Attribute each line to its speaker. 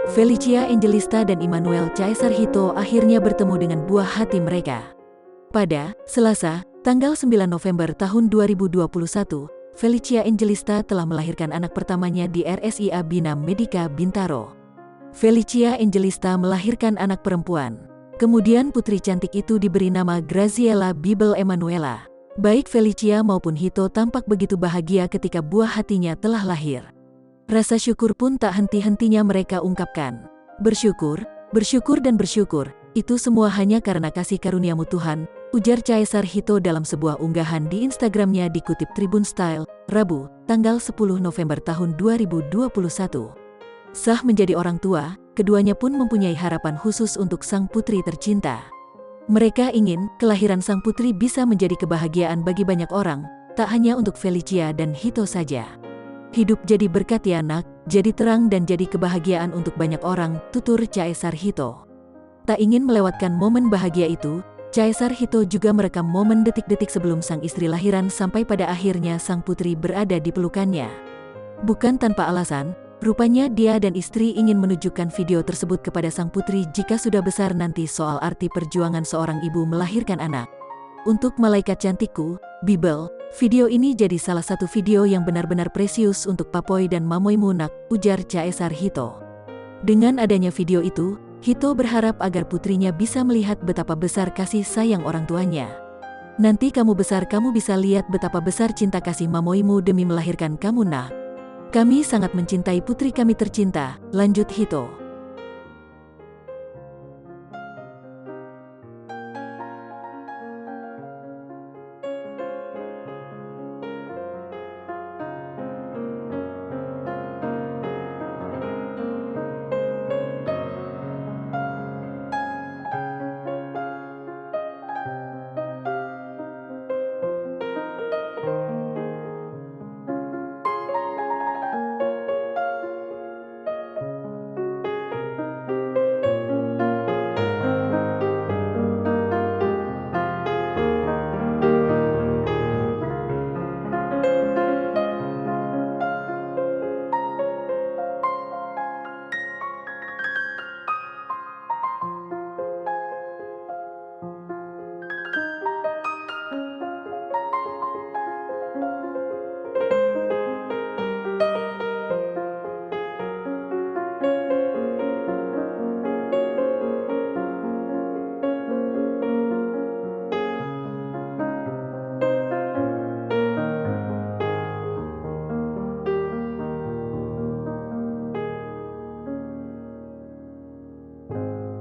Speaker 1: Felicia Angelista dan Immanuel Caesar Hito akhirnya bertemu dengan buah hati mereka. Pada Selasa, tanggal 9 November tahun 2021, Felicia Angelista telah melahirkan anak pertamanya di RSIA Bina Medica Bintaro. Felicia Angelista melahirkan anak perempuan. Kemudian putri cantik itu diberi nama Graziella Bibel Emanuela. Baik Felicia maupun Hito tampak begitu bahagia ketika buah hatinya telah lahir. Rasa syukur pun tak henti-hentinya mereka ungkapkan. Bersyukur, bersyukur dan bersyukur, itu semua hanya karena kasih karuniamu Tuhan, ujar Caesar Hito dalam sebuah unggahan di Instagramnya dikutip Tribun Style, Rabu, tanggal 10 November tahun 2021. Sah menjadi orang tua, keduanya pun mempunyai harapan khusus untuk sang putri tercinta. Mereka ingin kelahiran sang putri bisa menjadi kebahagiaan bagi banyak orang, tak hanya untuk Felicia dan Hito saja. Hidup jadi berkat ya nak, jadi terang dan jadi kebahagiaan untuk banyak orang, tutur Caesar Hito. Tak ingin melewatkan momen bahagia itu, Caesar Hito juga merekam momen detik-detik sebelum sang istri lahiran sampai pada akhirnya sang putri berada di pelukannya. Bukan tanpa alasan, rupanya dia dan istri ingin menunjukkan video tersebut kepada sang putri jika sudah besar nanti soal arti perjuangan seorang ibu melahirkan anak. Untuk malaikat cantikku, Bibel, video ini jadi salah satu video yang benar-benar presius untuk Papoy dan Mamoy Munak, ujar Caesar Hito. Dengan adanya video itu, Hito berharap agar putrinya bisa melihat betapa besar kasih sayang orang tuanya. Nanti kamu besar kamu bisa lihat betapa besar cinta kasih Mamoymu demi melahirkan kamu nak. Kami sangat mencintai putri kami tercinta, lanjut Hito.